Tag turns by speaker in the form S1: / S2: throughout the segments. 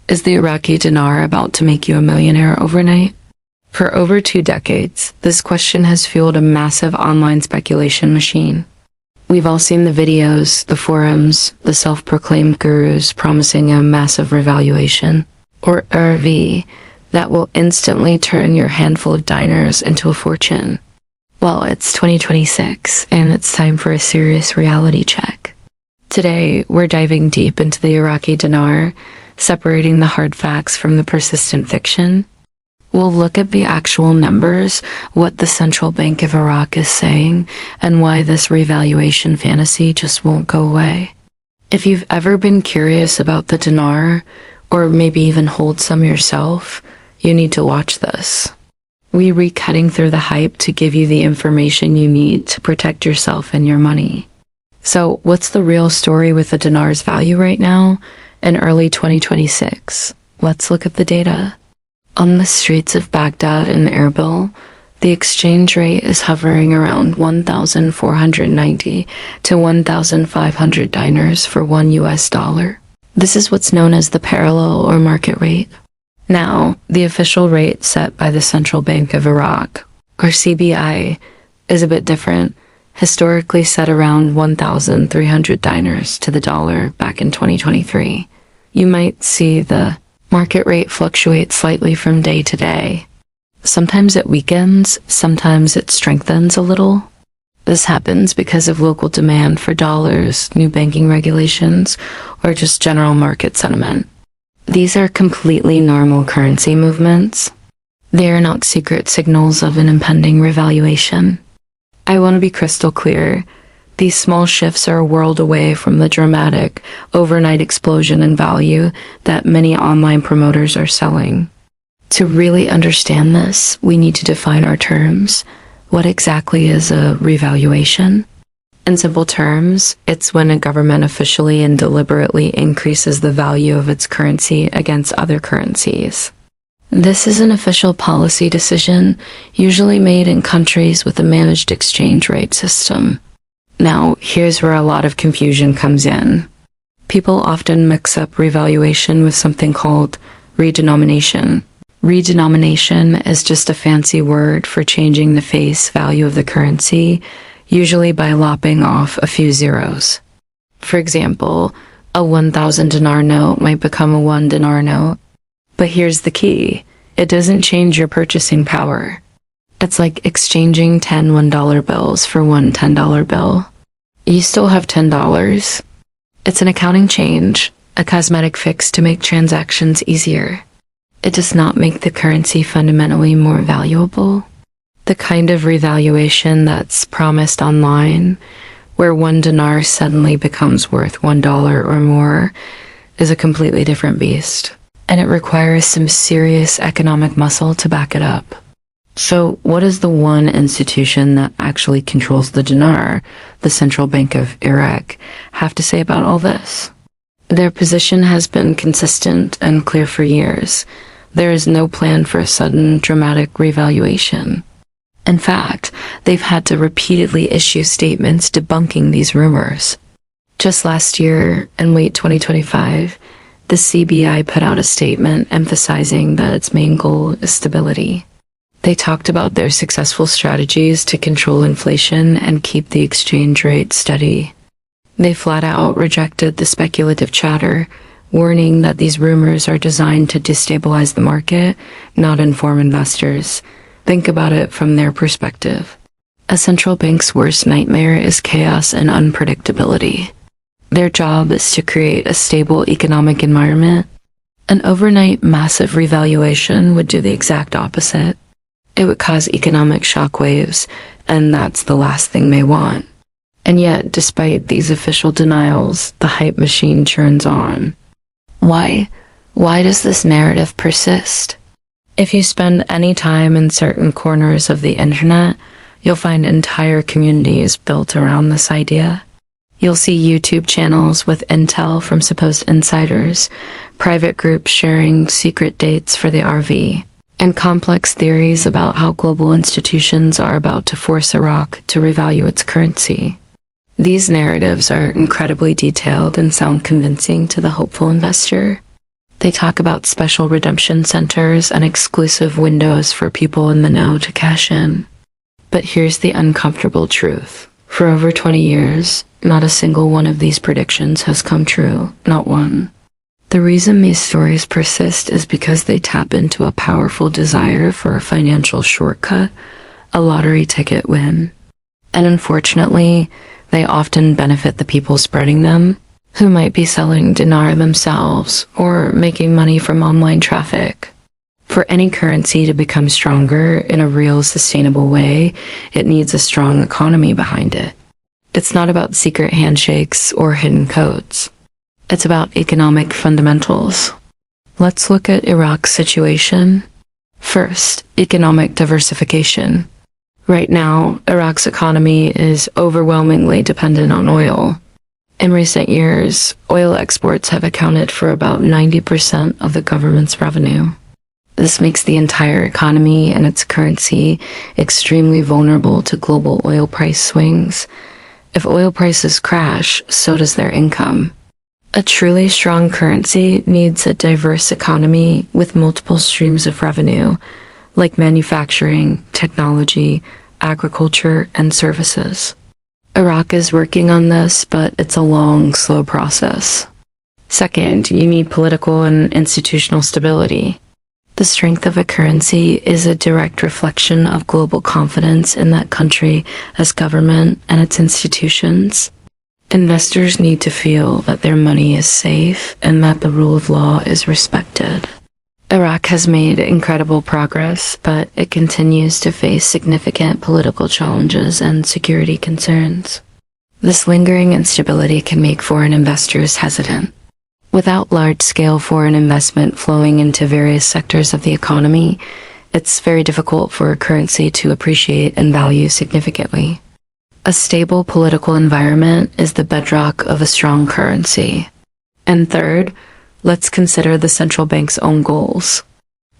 S1: Is the Iraqi dinar about to make you a millionaire overnight? For over 2 decades, this question has fueled a massive online speculation machine. We've all seen the videos, the forums, the self-proclaimed gurus promising a massive revaluation, or RV, that will instantly turn your handful of dinars into a fortune. Well, it's 2026, and it's time for a serious reality check. Today, we're diving deep into the Iraqi dinar, separating the hard facts from the persistent fiction. We'll look at the actual numbers, what the Central Bank of Iraq is saying, and why this revaluation fantasy just won't go away. If you've ever been curious about the dinar, or maybe even hold some yourself, you need to watch this. We're cutting through the hype to give you the information you need to protect yourself and your money. So, what's the real story with the dinar's value right now, in early 2026? Let's look at the data. On the streets of Baghdad and Erbil, the exchange rate is hovering around 1,490 to 1,500 dinars for $1. This is what's known as the parallel or market rate. Now, the official rate set by the Central Bank of Iraq, or CBI, is a bit different, historically set around 1,300 dinars to the dollar back in 2023. You might see the market rate fluctuate slightly from day to day. Sometimes it weakens, sometimes it strengthens a little. This happens because of local demand for dollars, new banking regulations, or just general market sentiment. These are completely normal currency movements. They are not secret signals of an impending revaluation. I want to be crystal clear. These small shifts are a world away from the dramatic, overnight explosion in value that many online promoters are selling. To really understand this, we need to define our terms. What exactly is a revaluation? In simple terms, it's when a government officially and deliberately increases the value of its currency against other currencies. This is an official policy decision, usually made in countries with a managed exchange rate system. Now, here's where a lot of confusion comes in. People often mix up revaluation with something called redenomination. Redenomination is just a fancy word for changing the face value of the currency, usually by lopping off a few zeros. For example, a 1,000 dinar note might become a 1 dinar note. But here's the key. It doesn't change your purchasing power. It's like exchanging 10 $1 bills for one $10 bill. You still have $10. It's an accounting change, a cosmetic fix to make transactions easier. It does not make the currency fundamentally more valuable. The kind of revaluation that's promised online, where 1 dinar suddenly becomes worth $1 or more, is a completely different beast, and it requires some serious economic muscle to back it up. So, what does the one institution that actually controls the dinar, the Central Bank of Iraq, have to say about all this? Their position has been consistent and clear for years. There is no plan for a sudden, dramatic revaluation. In fact, they've had to repeatedly issue statements debunking these rumors. Just last year, in late 2025, the CBI put out a statement emphasizing that its main goal is stability. They talked about their successful strategies to control inflation and keep the exchange rate steady. They flat out rejected the speculative chatter, warning that these rumors are designed to destabilize the market, not inform investors. Think about it from their perspective. A central bank's worst nightmare is chaos and unpredictability. Their job is to create a stable economic environment. An overnight massive revaluation would do the exact opposite. It would cause economic shockwaves, and that's the last thing they want. And yet, despite these official denials, the hype machine churns on. Why? Why does this narrative persist? If you spend any time in certain corners of the internet, you'll find entire communities built around this idea. You'll see YouTube channels with intel from supposed insiders, private groups sharing secret dates for the RV, and complex theories about how global institutions are about to force Iraq to revalue its currency. These narratives are incredibly detailed and sound convincing to the hopeful investor. They talk about special redemption centers and exclusive windows for people in the know to cash in. But here's the uncomfortable truth. For over 20 years, not a single one of these predictions has come true, not one. The reason these stories persist is because they tap into a powerful desire for a financial shortcut, a lottery ticket win. And unfortunately, they often benefit the people spreading them, who might be selling dinar themselves or making money from online traffic. For any currency to become stronger in a real sustainable way, it needs a strong economy behind it. It's not about secret handshakes or hidden codes. It's about economic fundamentals. Let's look at Iraq's situation. First, economic diversification. Right now, Iraq's economy is overwhelmingly dependent on oil. In recent years, oil exports have accounted for about 90% of the government's revenue. This makes the entire economy and its currency extremely vulnerable to global oil price swings. If oil prices crash, so does their income. A truly strong currency needs a diverse economy with multiple streams of revenue, like manufacturing, technology, agriculture, and services. Iraq is working on this, but it's a long, slow process. Second, you need political and institutional stability. The strength of a currency is a direct reflection of global confidence in that country as government and its institutions. Investors need to feel that their money is safe and that the rule of law is respected. Iraq has made incredible progress, but it continues to face significant political challenges and security concerns. This lingering instability can make foreign investors hesitant. Without large-scale foreign investment flowing into various sectors of the economy, it's very difficult for a currency to appreciate and value significantly. A stable political environment is the bedrock of a strong currency. And third, let's consider the central bank's own goals.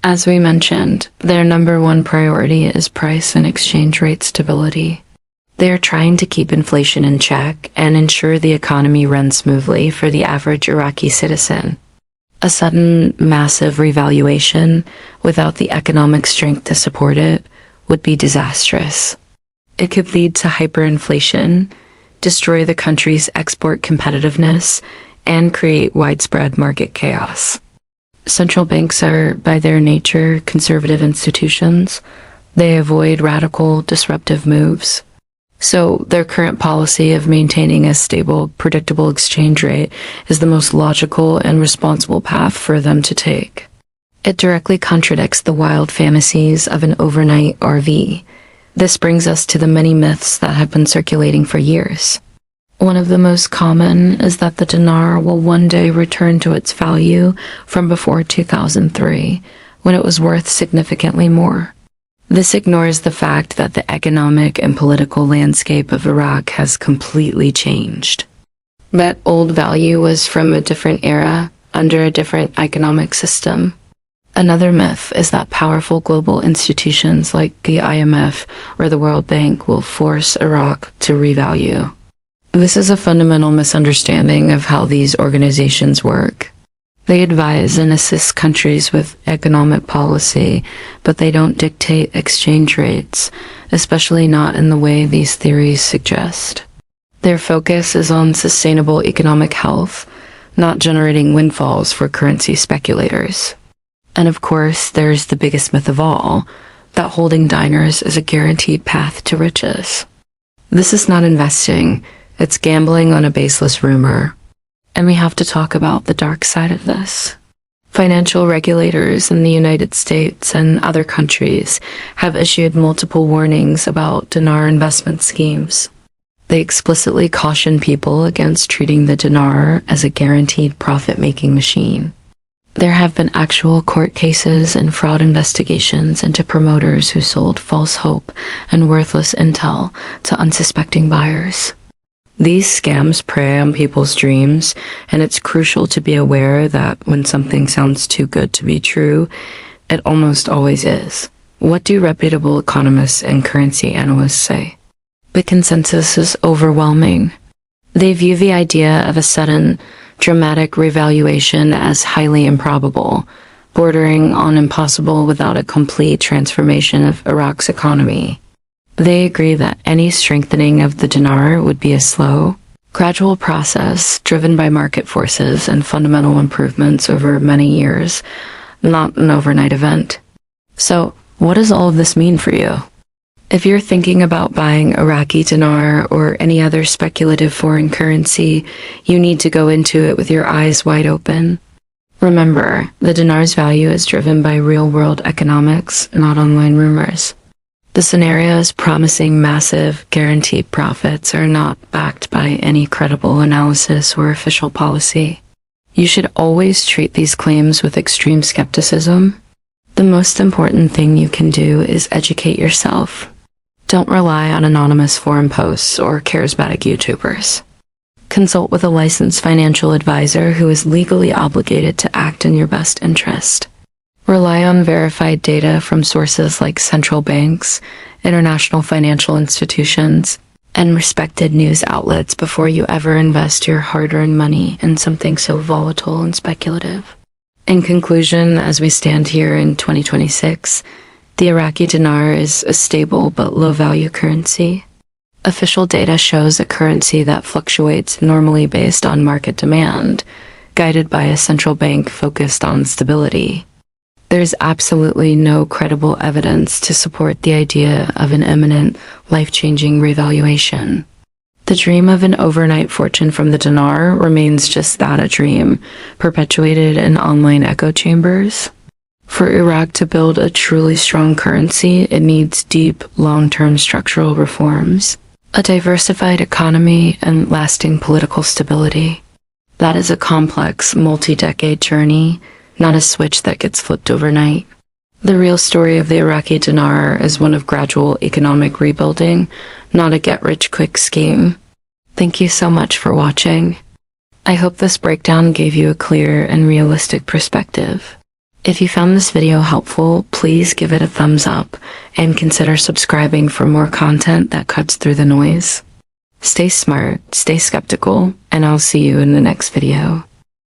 S1: As we mentioned, their number one priority is price and exchange rate stability. They are trying to keep inflation in check and ensure the economy runs smoothly for the average Iraqi citizen. A sudden, massive revaluation without the economic strength to support it would be disastrous. It could lead to hyperinflation, destroy the country's export competitiveness, and create widespread market chaos. Central banks are, by their nature, conservative institutions. They avoid radical, disruptive moves. So their current policy of maintaining a stable, predictable exchange rate is the most logical and responsible path for them to take. It directly contradicts the wild fantasies of an overnight RV. This brings us to the many myths that have been circulating for years. One of the most common is that the dinar will one day return to its value from before 2003, when it was worth significantly more. This ignores the fact that the economic and political landscape of Iraq has completely changed. That old value was from a different era, under a different economic system. Another myth is that powerful global institutions like the IMF or the World Bank will force Iraq to revalue. This is a fundamental misunderstanding of how these organizations work. They advise and assist countries with economic policy, but they don't dictate exchange rates, especially not in the way these theories suggest. Their focus is on sustainable economic health, not generating windfalls for currency speculators. And of course, there's the biggest myth of all, that holding dinars is a guaranteed path to riches. This is not investing, it's gambling on a baseless rumor. And we have to talk about the dark side of this. Financial regulators in the United States and other countries have issued multiple warnings about dinar investment schemes. They explicitly caution people against treating the dinar as a guaranteed profit-making machine. There have been actual court cases and fraud investigations into promoters who sold false hope and worthless intel to unsuspecting buyers. These scams prey on people's dreams, and it's crucial to be aware that when something sounds too good to be true, it almost always is. What do reputable economists and currency analysts say? The consensus is overwhelming. They view the idea of a sudden, dramatic revaluation as highly improbable, bordering on impossible without a complete transformation of Iraq's economy. They agree that any strengthening of the dinar would be a slow, gradual process driven by market forces and fundamental improvements over many years, not an overnight event. So, what does all of this mean for you? If you're thinking about buying Iraqi dinar or any other speculative foreign currency, you need to go into it with your eyes wide open. Remember, the dinar's value is driven by real-world economics, not online rumors. The scenarios promising massive, guaranteed profits are not backed by any credible analysis or official policy. You should always treat these claims with extreme skepticism. The most important thing you can do is educate yourself. Don't rely on anonymous forum posts or charismatic YouTubers. Consult with a licensed financial advisor who is legally obligated to act in your best interest. Rely on verified data from sources like central banks, international financial institutions, and respected news outlets before you ever invest your hard-earned money in something so volatile and speculative. In conclusion, as we stand here in 2026, the Iraqi dinar is a stable but low-value currency. Official data shows a currency that fluctuates normally based on market demand, guided by a central bank focused on stability. There's absolutely no credible evidence to support the idea of an imminent, life-changing revaluation. The dream of an overnight fortune from the dinar remains just that, a dream, perpetuated in online echo chambers. For Iraq to build a truly strong currency, it needs deep, long-term structural reforms, a diversified economy, and lasting political stability. That is a complex, multi-decade journey, not a switch that gets flipped overnight. The real story of the Iraqi dinar is one of gradual economic rebuilding, not a get-rich-quick scheme. Thank you so much for watching. I hope this breakdown gave you a clear and realistic perspective. If you found this video helpful, please give it a thumbs up and consider subscribing for more content that cuts through the noise. Stay smart, stay skeptical, and I'll see you in the next video.